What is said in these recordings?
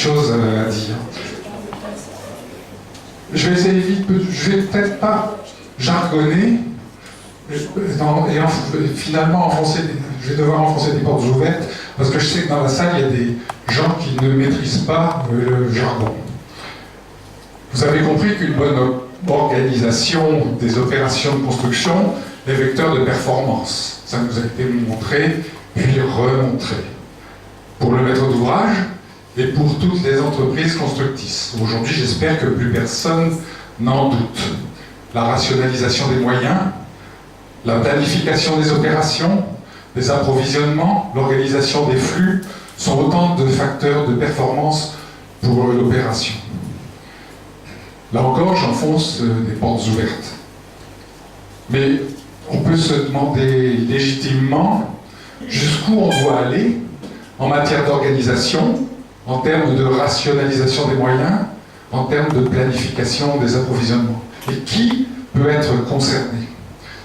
choses à dire. Je vais essayer vite, je vais peut-être pas jargonner, finalement je vais devoir enfoncer des portes ouvertes, parce que je sais que dans la salle, il y a des gens qui ne maîtrisent pas le jargon. Vous avez compris qu'une bonne organisation des opérations de construction est vecteur de performance. Ça nous a été montré, puis remontré. Pour le maître d'ouvrage et pour toutes les entreprises constructrices. Aujourd'hui, j'espère que plus personne n'en doute. La rationalisation des moyens, la planification des opérations, les approvisionnements, l'organisation des flux sont autant de facteurs de performance pour l'opération. Là encore, j'enfonce des portes ouvertes. Mais on peut se demander légitimement jusqu'où on doit aller en matière d'organisation, en termes de rationalisation des moyens, en termes de planification des approvisionnements. Et qui peut être concerné?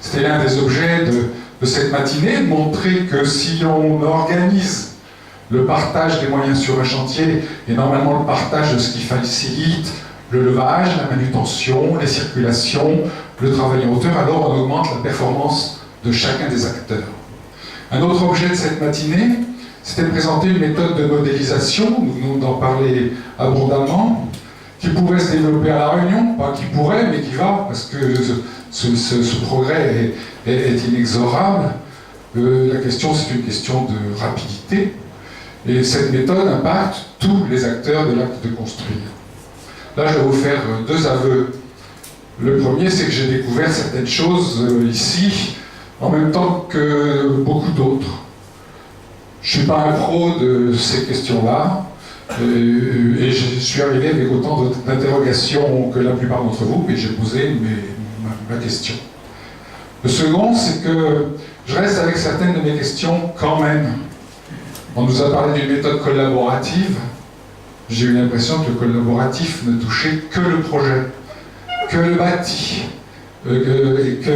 C'était l'un des objets de cette matinée, de montrer que si on organise le partage des moyens sur un chantier, et normalement le partage de ce qui facilite le levage, la manutention, les circulations, le travail en hauteur, alors on augmente la performance de chacun des acteurs. Un autre objet de cette matinée, c'était de présenter une méthode de modélisation, nous venons d'en parler abondamment, qui pourrait se développer à La Réunion, pas qui pourrait, mais qui va, parce que ce progrès est inexorable. La question, c'est une question de rapidité, et cette méthode impacte tous les acteurs de l'acte de construire. Là, je vais vous faire deux aveux. Le premier, c'est que j'ai découvert certaines choses ici, en même temps que beaucoup d'autres. Je ne suis pas un pro de ces questions-là, et je suis arrivé avec autant d'interrogations que la plupart d'entre vous, et j'ai posé ma question. Le second, c'est que je reste avec certaines de mes questions quand même. On nous a parlé d'une méthode collaborative. J'ai eu l'impression que le collaboratif ne touchait que le projet, que le bâti, et qu'il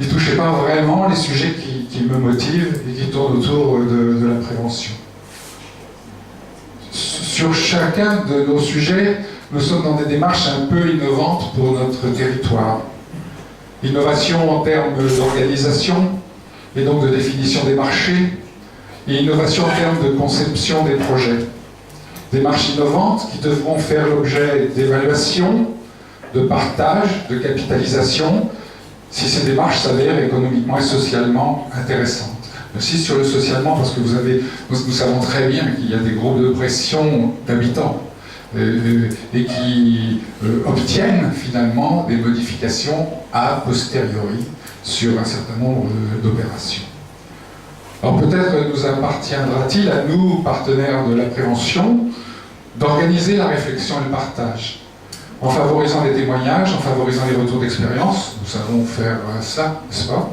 ne touchait pas vraiment les sujets qui me motivent et qui tournent autour de la prévention. Sur chacun de nos sujets, nous sommes dans des démarches un peu innovantes pour notre territoire. Innovation en termes d'organisation et donc de définition des marchés, et innovation en termes de conception des projets. Démarches innovantes qui devront faire l'objet d'évaluation, de partage, de capitalisation, si ces démarches s'avèrent économiquement et socialement intéressantes. Aussi sur le socialement, parce que nous savons très bien qu'il y a des groupes de pression d'habitants et qui obtiennent finalement des modifications a posteriori sur un certain nombre d'opérations. Alors peut-être nous appartiendra-t-il à nous, partenaires de la prévention, d'organiser la réflexion et le partage, en favorisant les témoignages, en favorisant les retours d'expérience, nous savons faire ça, n'est-ce pas?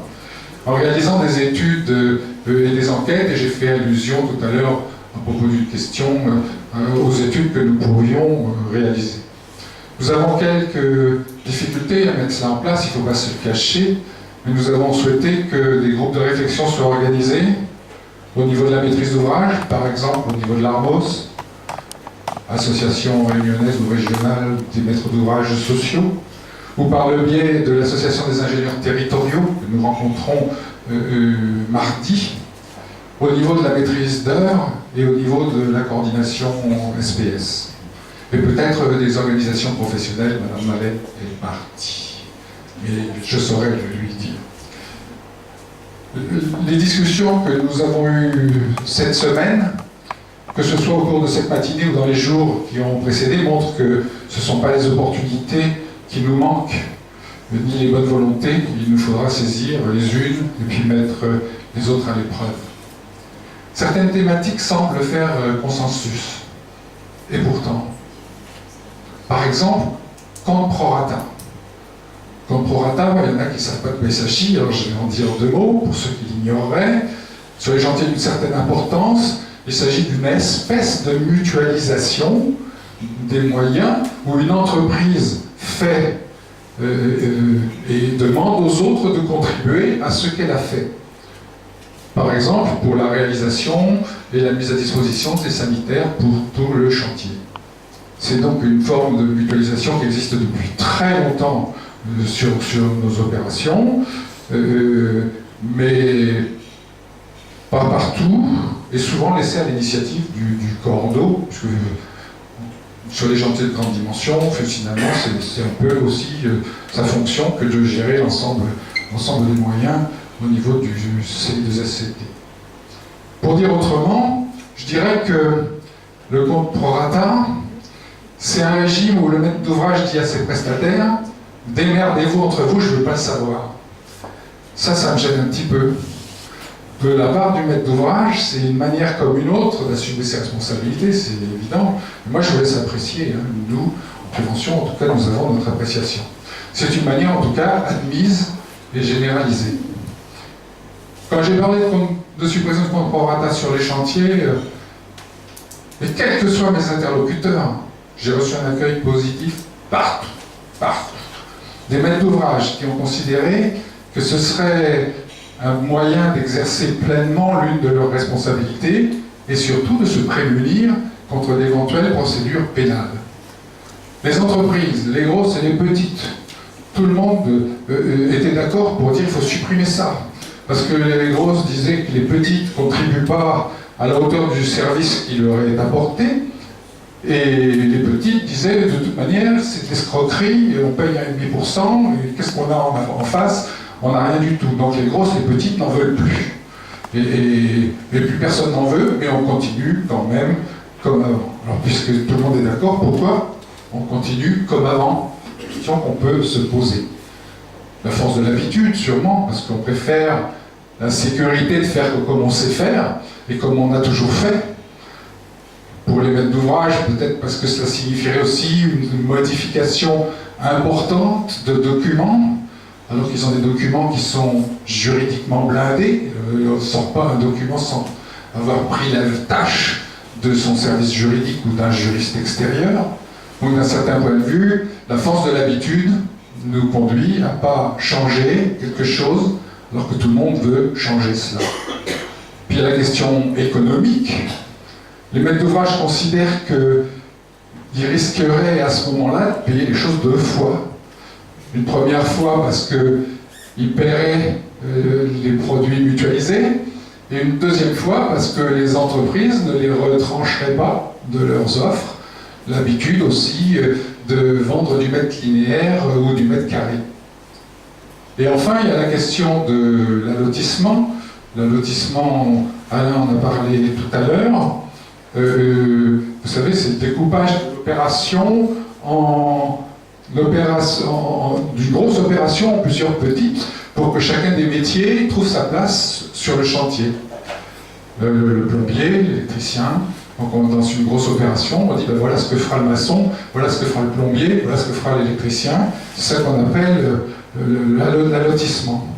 En réalisant des études et des enquêtes, et j'ai fait allusion tout à l'heure à propos d'une question aux études que nous pourrions réaliser. Nous avons quelques difficultés à mettre cela en place, il ne faut pas se cacher, mais nous avons souhaité que des groupes de réflexion soient organisés au niveau de la maîtrise d'ouvrage, par exemple au niveau de l'ARMOS, association réunionnaise ou régionale des maîtres d'ouvrage sociaux, ou par le biais de l'association des ingénieurs territoriaux que nous rencontrons mardi, au niveau de la maîtrise d'œuvre et au niveau de la coordination SPS. Et peut-être des organisations professionnelles, Madame Mallet est partie. Mais je saurais le lui dire. Les discussions que nous avons eues cette semaine, que ce soit au cours de cette matinée ou dans les jours qui ont précédé, montrent que ce ne sont pas les opportunités qui nous manquent, ni les bonnes volontés. Il nous faudra saisir les unes et puis mettre les autres à l'épreuve. Certaines thématiques semblent faire consensus. Et pourtant, par exemple, compte prorata. Compte prorata, il y en a qui ne savent pas de quoi il s'agit, alors je vais en dire deux mots pour ceux qui l'ignoreraient. Sur les chantiers d'une certaine importance, il s'agit d'une espèce de mutualisation des moyens où une entreprise fait et demande aux autres de contribuer à ce qu'elle a fait. Par exemple, pour la réalisation et la mise à disposition des sanitaires pour tout le chantier. C'est donc une forme de mutualisation qui existe depuis très longtemps sur nos opérations, mais pas partout, et souvent laissée à l'initiative du corps d'eau, puisque sur les chantiers de grande dimension, finalement, c'est un peu aussi sa fonction que de gérer l'ensemble des moyens au niveau du CI2SCT. Pour dire autrement, je dirais que le compte prorata, c'est un régime où le maître d'ouvrage dit à ses prestataires « démerdez-vous entre vous, je ne veux pas le savoir ». Ça me gêne un petit peu. De la part du maître d'ouvrage, c'est une manière comme une autre d'assumer ses responsabilités, c'est évident. Mais moi, je vous laisse apprécier. Nous, en prévention, en tout cas, nous avons notre appréciation. C'est une manière, en tout cas, admise et généralisée. Quand j'ai parlé de suppression de compte prorata sur les chantiers, et quels que soient mes interlocuteurs, j'ai reçu un accueil positif partout. Des maîtres d'ouvrage qui ont considéré que ce serait un moyen d'exercer pleinement l'une de leurs responsabilités et surtout de se prémunir contre d'éventuelles procédures pénales. Les entreprises, les grosses et les petites, tout le monde était d'accord pour dire qu'il faut supprimer ça. Parce que les grosses disaient que les petites ne contribuent pas à la hauteur du service qui leur est apporté, et les petites disaient de toute manière c'est de l'escroquerie, on paye 1,5%, et qu'est-ce qu'on a en face? On n'a rien du tout. Donc les grosses, les petites n'en veulent plus. Et plus personne n'en veut, mais on continue quand même comme avant. Alors puisque tout le monde est d'accord, pourquoi on continue comme avant? Question qu'on peut se poser. La force de l'habitude, sûrement, parce qu'on préfère la sécurité de faire comme on sait faire, et comme on a toujours fait. Pour les maîtres d'ouvrage, peut-être parce que cela signifierait aussi une modification importante de documents, alors qu'ils ont des documents qui sont juridiquement blindés. On ne sort pas un document sans avoir pris la tâche de son service juridique ou d'un juriste extérieur. Donc d'un certain point de vue, la force de l'habitude nous conduit à ne pas changer quelque chose alors que tout le monde veut changer cela. Puis il y a la question économique. Les maîtres d'ouvrage considèrent qu'ils risqueraient à ce moment-là de payer les choses deux fois. Une première fois parce qu'ils paieraient les produits mutualisés, et une deuxième fois parce que les entreprises ne les retrancheraient pas de leurs offres. L'habitude aussi de vendre du mètre linéaire ou du mètre carré. Et enfin, il y a la question de l'allotissement. L'allotissement, Alain en a parlé tout à l'heure. Vous savez, c'est le découpage de l'opération d'une grosse opération en plusieurs petites pour que chacun des métiers trouve sa place sur le chantier. Le plombier, l'électricien, donc dans une grosse opération, on dit ben voilà ce que fera le maçon, voilà ce que fera le plombier, voilà ce que fera l'électricien. C'est ça qu'on appelle l'allotissement.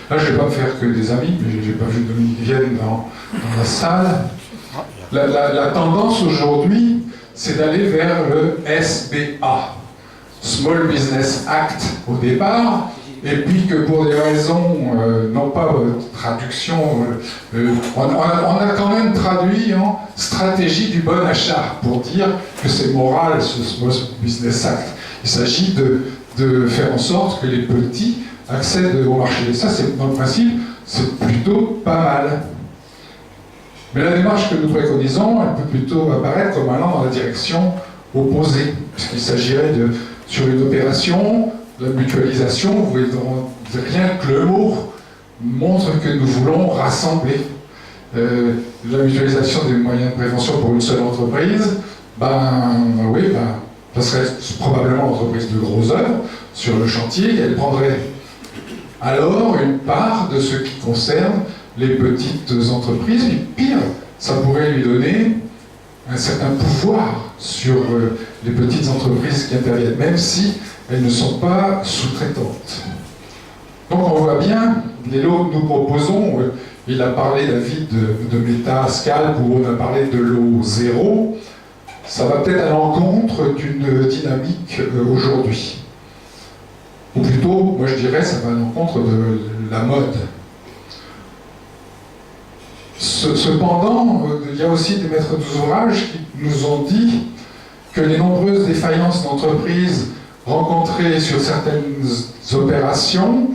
Là, je ne vais pas me faire que des amis, mais je n'ai pas vu Dominique Vienne dans la salle. La tendance aujourd'hui, c'est d'aller vers le SBA, Small Business Act au départ, et puis que pour des raisons, non pas traduction, on a quand même traduit en stratégie du bon achat, pour dire que c'est moral ce Small Business Act. Il s'agit de faire en sorte que les petits accèdent au marché. Et ça, dans le principe, c'est plutôt pas mal. Mais la démarche que nous préconisons, elle peut plutôt apparaître comme allant dans la direction opposée, puisqu'il s'agirait sur une opération, la mutualisation, vous voyez, rien que le mot montre que nous voulons rassembler. La mutualisation des moyens de prévention pour une seule entreprise, ça serait probablement l'entreprise de gros œuvres sur le chantier, et elle prendrait alors une part de ce qui concerne les petites entreprises, et pire, ça pourrait lui donner un certain pouvoir sur les petites entreprises qui interviennent, même si elles ne sont pas sous-traitantes. Donc on voit bien, les lots que nous proposons, il a parlé, David, de méta-scalp, où on a parlé de lot zéro, ça va peut-être à l'encontre d'une dynamique aujourd'hui. Ou plutôt, moi je dirais, ça va à l'encontre de la mode. Cependant, il y a aussi des maîtres d'ouvrage qui nous ont dit que les nombreuses défaillances d'entreprises rencontrées sur certaines opérations,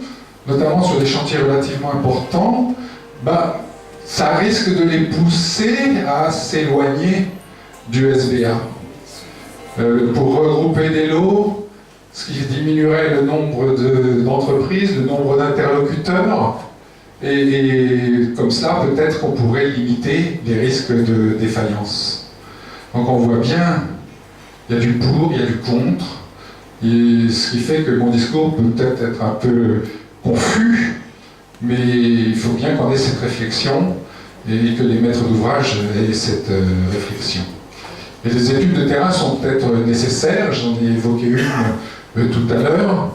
notamment sur des chantiers relativement importants, ça risque de les pousser à s'éloigner du SBA. Pour regrouper des lots, ce qui diminuerait le nombre d'entreprises, le nombre d'interlocuteurs, et comme cela, peut-être qu'on pourrait limiter les risques de défaillance. Donc on voit bien, il y a du pour, il y a du contre, et ce qui fait que mon discours peut peut-être être un peu confus, mais il faut bien qu'on ait cette réflexion et que les maîtres d'ouvrage aient cette réflexion. Et les études de terrain sont peut-être nécessaires, j'en ai évoqué une tout à l'heure.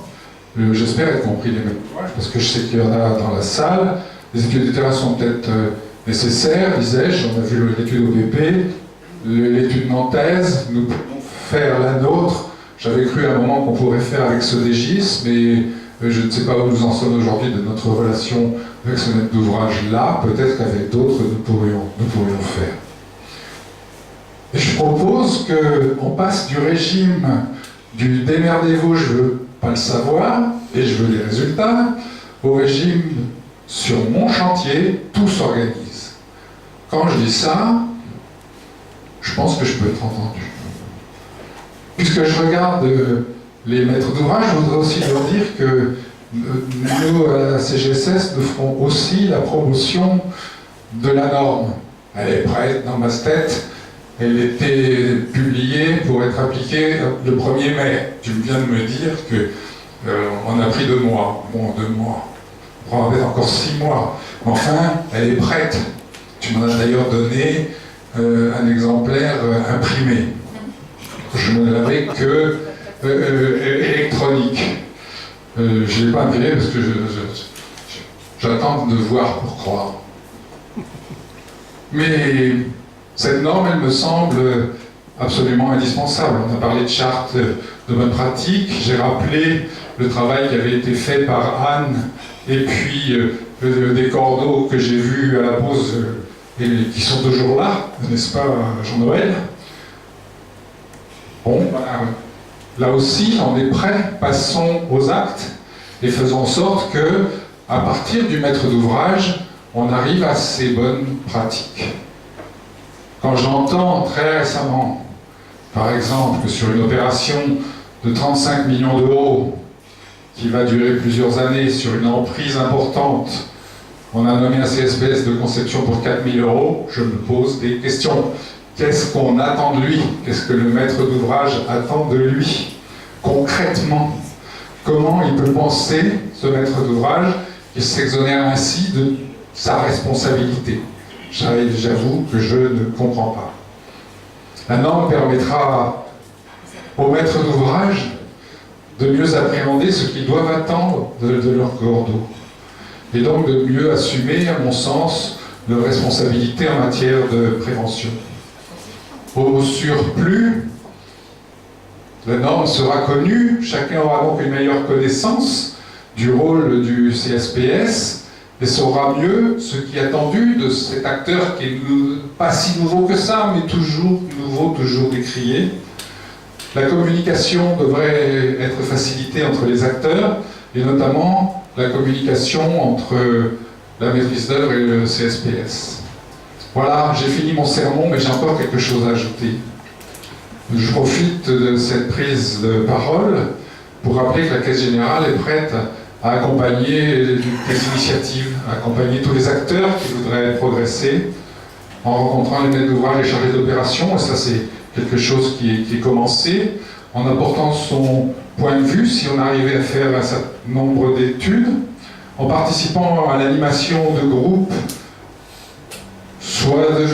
J'espère être compris les maîtres d'ouvrage, parce que je sais qu'il y en a dans la salle. Les études de terrain sont peut-être nécessaires, disais-je, on a vu l'étude OPP, l'étude nantaise, nous pouvons faire la nôtre. J'avais cru à un moment qu'on pourrait faire avec Sodegis, mais je ne sais pas où nous en sommes aujourd'hui de notre relation avec ce maître d'ouvrage-là. Peut-être qu'avec d'autres, nous pourrions faire. Et je propose qu'on passe du régime du démerdez-vous, je veux pas le savoir, et je veux les résultats, au régime sur mon chantier, tout s'organise. Quand je dis ça, je pense que je peux être entendu. Puisque je regarde les maîtres d'ouvrage, je voudrais aussi leur dire que nous, à la CGSS, nous ferons aussi la promotion de la norme. Elle est prête dans ma tête. Elle était publiée pour être appliquée le 1er mai. Tu viens de me dire qu'on a pris 2 mois. Bon, 2 mois. On prendra peut-être encore 6 mois. Enfin, elle est prête. Tu m'en as d'ailleurs donné un exemplaire imprimé. Je ne l'avais que électronique. Je ne l'ai pas imprimé parce que j'attends de voir pour croire. Mais cette norme, elle me semble absolument indispensable. On a parlé de charte de bonne pratique. J'ai rappelé le travail qui avait été fait par Anne et puis des cordeaux que j'ai vus à la pause et qui sont toujours là, n'est-ce pas, Jean-Noël? Bon, là aussi, on est prêt, passons aux actes et faisons en sorte que, à partir du maître d'ouvrage, on arrive à ces bonnes pratiques. Quand j'entends très récemment, par exemple, que sur une opération de 35 millions d'euros, qui va durer plusieurs années sur une emprise importante, on a nommé un CSPS de conception pour 4 000 euros, je me pose des questions. Qu'est-ce qu'on attend de lui? Qu'est-ce que le maître d'ouvrage attend de lui? Concrètement, comment il peut penser, ce maître d'ouvrage, qu'il s'exonère ainsi de sa responsabilité? J'avoue que je ne comprends pas. La norme permettra aux maîtres d'ouvrage de mieux appréhender ce qu'ils doivent attendre de leur cordeau. Et donc de mieux assumer, à mon sens, leur responsabilité en matière de prévention. Au surplus, la norme sera connue, chacun aura donc une meilleure connaissance du rôle du CSPS et saura mieux ce qui est attendu de cet acteur qui est pas si nouveau que ça, mais toujours nouveau, toujours décrié. La communication devrait être facilitée entre les acteurs, et notamment la communication entre la maîtrise d'œuvre et le CSPS. Voilà, j'ai fini mon sermon, mais j'ai encore quelque chose à ajouter. Je profite de cette prise de parole pour rappeler que la Caisse Générale est prête à accompagner les initiatives, à accompagner tous les acteurs qui voudraient progresser en rencontrant les maîtres d'ouvrage et chargés d'opération, et ça c'est quelque chose qui est commencé, en apportant son point de vue, si on arrivait à faire un certain nombre d'études, en participant à l'animation de groupes, soit de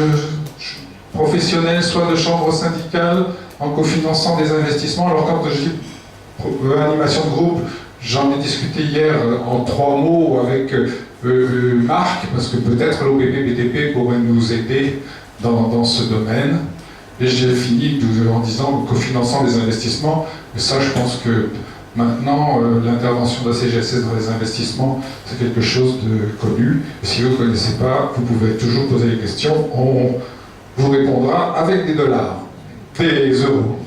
professionnels, soit de chambres syndicales, en cofinançant des investissements. Alors quand je dis animation de groupe, j'en ai discuté hier en 3 mots avec Marc, parce que peut-être l'OPP-BTP pourrait nous aider dans ce domaine. Et j'ai fini en disant cofinançant des investissements, et ça je pense que Maintenant, l'intervention de la CGSS dans les investissements, c'est quelque chose de connu. Si vous ne connaissez pas, vous pouvez toujours poser des questions. On vous répondra avec des dollars, des euros.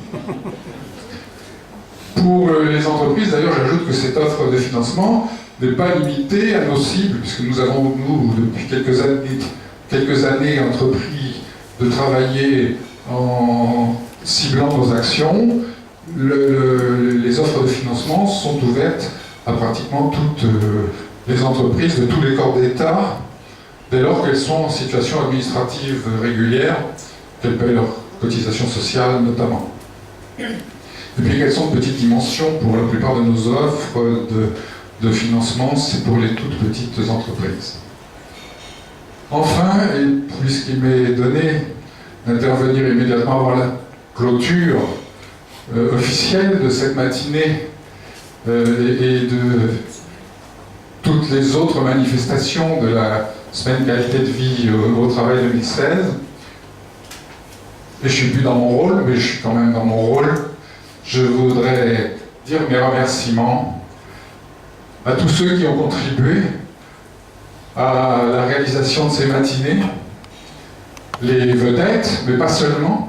Pour les entreprises, d'ailleurs, j'ajoute que cette offre de financement n'est pas limitée à nos cibles, puisque nous avons, depuis quelques années entrepris de travailler en ciblant nos actions. Les offres de financement sont ouvertes à pratiquement toutes les entreprises de tous les corps d'État, dès lors qu'elles sont en situation administrative régulière, qu'elles payent leurs cotisations sociales notamment. Et puis qu'elles sont de petite dimension, pour la plupart de nos offres de financement, c'est pour les toutes petites entreprises. Enfin, et puisqu'il m'est donné d'intervenir immédiatement avant la clôture officielle de cette matinée et de toutes les autres manifestations de la semaine qualité de vie au travail 2016, et je ne suis plus dans mon rôle, mais je suis quand même dans mon rôle, je voudrais dire mes remerciements à tous ceux qui ont contribué à la réalisation de ces matinées, les vedettes, mais pas seulement,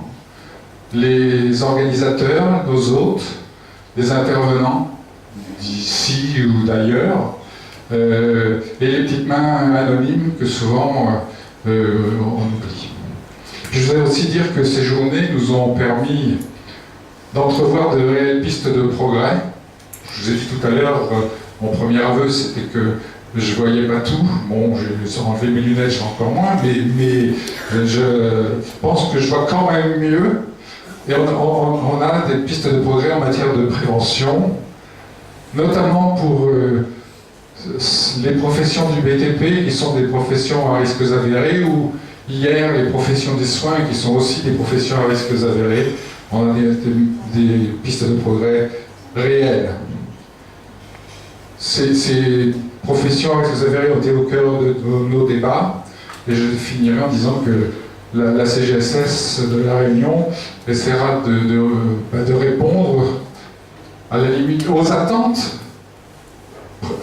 les organisateurs, nos hôtes, les intervenants d'ici ou d'ailleurs, et les petites mains anonymes que souvent on oublie. Je voudrais aussi dire que ces journées nous ont permis d'entrevoir de réelles pistes de progrès. Je vous ai dit tout à l'heure, mon premier aveu, c'était que je voyais pas tout. Bon, j'ai enlevé mes lunettes, j'ai encore moins, mais je pense que je vois quand même mieux. Et on a des pistes de progrès en matière de prévention, notamment pour les professions du BTP, qui sont des professions à risques avérés, ou hier les professions des soins, qui sont aussi des professions à risques avérés. On a des pistes de progrès réelles. Ces professions à risques avérés ont été au cœur de nos débats, et je finirai en disant que la CGSS de La Réunion essaiera de répondre à la limite aux attentes,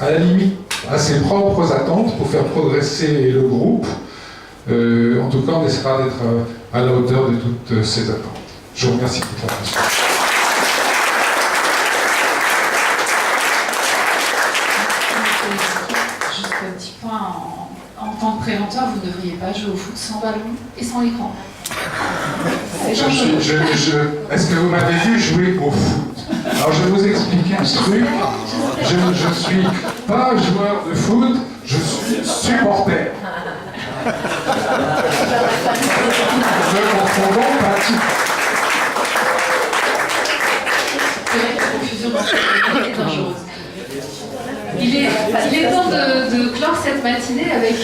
à la limite à ses propres attentes pour faire progresser le groupe. En tout cas, on essaiera d'être à la hauteur de toutes ces attentes. Je vous remercie pour votre attention. Juste un petit point, en tant que préventeur, vous ne devriez pas jouer au foot sans ballon et sans écran. Est-ce que vous m'avez vu jouer au foot? Alors je vais vous expliquer un truc. Je ne suis pas joueur de foot, je suis supporter. Ne confondons pas tout. C'est vrai que la confusion est dangereuse. Il est temps de clore cette matinée avec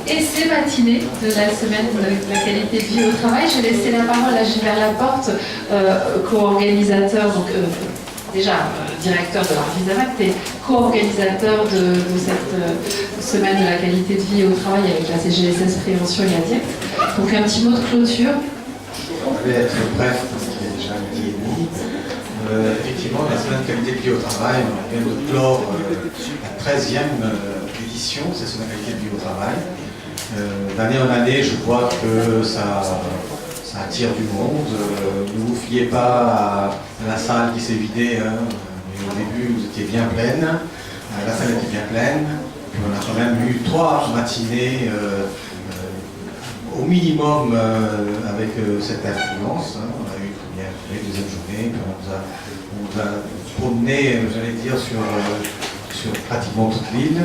et ces matinées de la semaine de la qualité de vie au travail. Je vais laisser la parole à Gilbert Laporte, co-organisateur, donc déjà directeur de l'Arvisamac, et co-organisateur de cette semaine de la qualité de vie au travail avec la CGSS Prévention et la DIEC. Donc un petit mot de clôture. Je vais être bref parce qu'il est déjà midi et demi. Effectivement, la semaine de qualité de vie au travail, on vient de clore la 13e édition de cette semaine de qualité de vie au travail. D'année en année, je vois que ça attire du monde. Ne vous fiez pas à la salle qui s'est vidée. Au début, vous étiez bien pleine. La salle était bien pleine. Puis on a quand même eu 3 matinées au minimum avec cette influence. On a eu une première journée, deuxième journée, puis on nous a promené, j'allais dire, sur pratiquement toute l'île,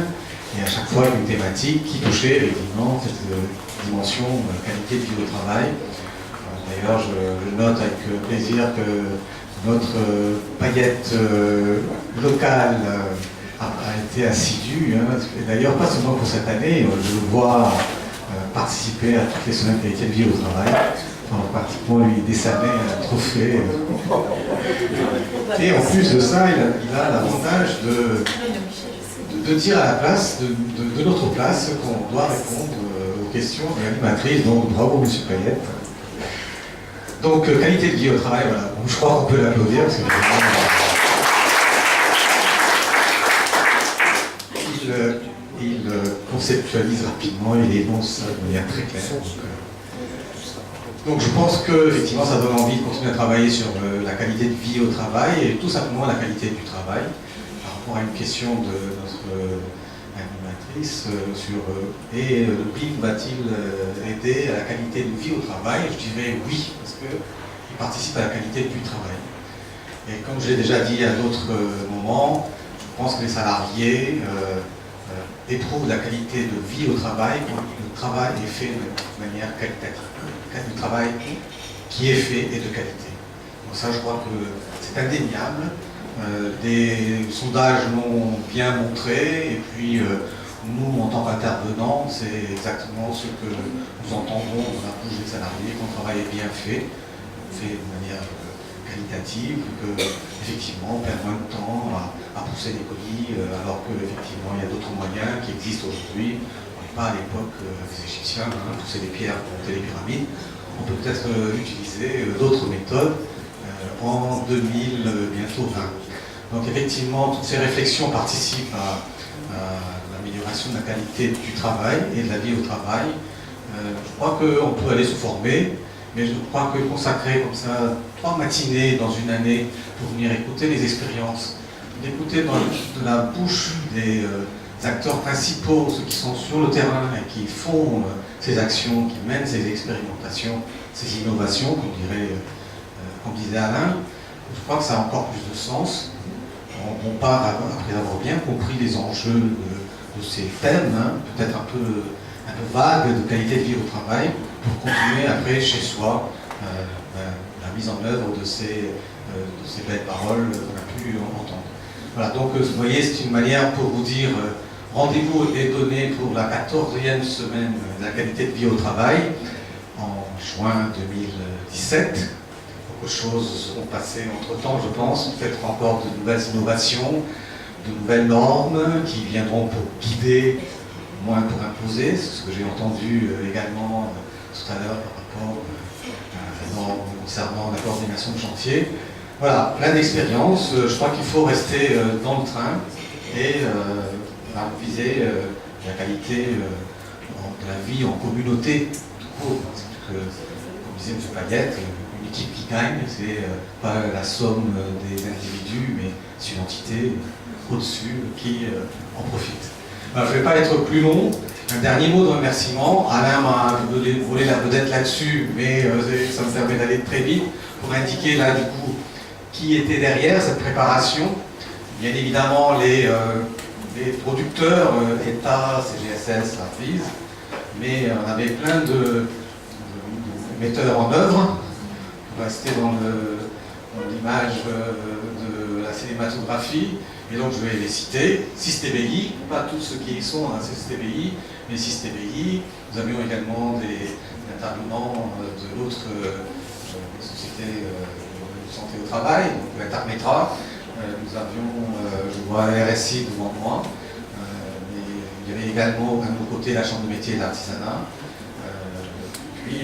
et à chaque fois une thématique qui touchait effectivement cette dimension qualité de vie au travail. D'ailleurs, je note avec plaisir que notre paillette locale a été assidue, d'ailleurs pas seulement pour cette année, je le vois participer à toutes les semaines qualité de vie au travail, pratiquement lui décerner un trophée. Et en plus de ça, il a l'avantage de dire à la place, de notre place, qu'on doit répondre aux questions de l'animatrice, donc bravo Monsieur Payette. Donc qualité de vie au travail, voilà. Donc, je crois qu'on peut l'applaudir parce que conceptualise rapidement, il énonce ça de manière très claire. Donc je pense que effectivement ça donne envie de continuer à travailler sur la qualité de vie au travail et tout simplement la qualité du travail. Par rapport à une question de notre animatrice et le PIB va-t-il aider à la qualité de vie au travail? Je dirais oui, parce qu'il participe à la qualité du travail. Et comme j'ai déjà dit à d'autres moments, je pense que les salariés éprouvent la qualité de vie au travail quand le travail est fait de manière qualitative. Du travail qui est fait et de qualité. Donc ça, je crois que c'est indéniable. Des sondages l'ont bien montré, et puis nous, en tant qu'intervenants, c'est exactement ce que nous entendons dans la bouche des salariés, quand le travail est bien fait de manière qualitative, que effectivement on perd moins de temps à pousser des colis, alors qu'effectivement il y a d'autres moyens qui existent aujourd'hui. Pas à l'époque des Égyptiens, pousser des pierres pour monter les pyramides. On peut peut-être utiliser d'autres méthodes en 2000, bientôt 20. Donc effectivement, toutes ces réflexions participent à l'amélioration de la qualité du travail et de la vie au travail. Je crois qu'on peut aller se former, mais je crois que consacrer comme ça 3 matinées dans une année pour venir écouter les expériences, d'écouter de la bouche des acteurs principaux, ceux qui sont sur le terrain et qui font ces actions, qui mènent ces expérimentations, ces innovations, comme disait Alain, je crois que ça a encore plus de sens. On part après avoir bien compris les enjeux de ces thèmes, peut-être un peu vagues de qualité de vie au travail, pour continuer après chez soi la mise en œuvre de ces belles paroles qu'on a pu entendre. Voilà, donc vous voyez, c'est une manière pour vous dire rendez-vous est donné pour la 14e semaine de la qualité de vie au travail en juin 2017. Beaucoup de choses sont passées entre-temps, je pense, peut-être encore de nouvelles innovations, de nouvelles normes qui viendront pour guider, moins pour imposer, c'est ce que j'ai entendu également tout à l'heure par rapport à la norme concernant la coordination de chantier. Voilà, plein d'expériences. Je crois qu'il faut rester dans le train et viser la qualité de la vie en communauté tout court. Parce que, comme disait M. Payette, une équipe qui gagne, c'est pas la somme des individus, mais c'est une entité au-dessus qui en profite. Je ne vais pas être plus long. Un dernier mot de remerciement. Alain m'a volé la vedette là-dessus, mais ça me permet d'aller très vite pour indiquer là du coup qui était derrière cette préparation. Bien évidemment les producteurs, État, CGSS, l'AFIS, mais on avait plein de metteurs en œuvre, pour rester dans l'image de la cinématographie, et donc je vais les citer. SysTBI, pas tous ceux qui y sont à SysTBI, mais SysTBI, nous avions également des intervenants de l'autre société de santé au travail, donc l'Intermetra. Nous avions, je vois RSI devant moi, mais il y avait également à nos côtés la Chambre de métier et d'artisanat, puis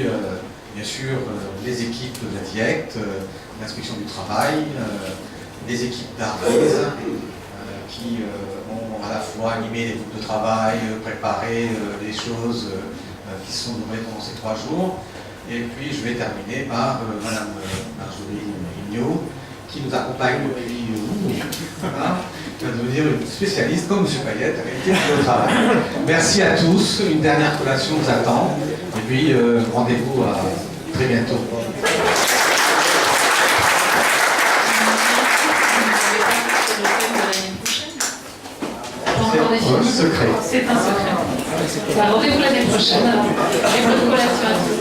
bien sûr les équipes de la DIECT, l'inspection du travail, les équipes d'Arvise qui ont à la fois animé les groupes de travail, préparé les choses qui sont données pendant ces 3 jours. Et puis je vais terminer par Madame Marjorie Mignot, qui nous accompagne depuis voilà, qui va devenir une spécialiste comme M. Payette à qualité de travail. Merci à tous, une dernière collation vous attend, et puis rendez-vous à très bientôt. C'est un secret. C'est un secret. Rendez-vous l'année prochaine. Et bonne collation à tous.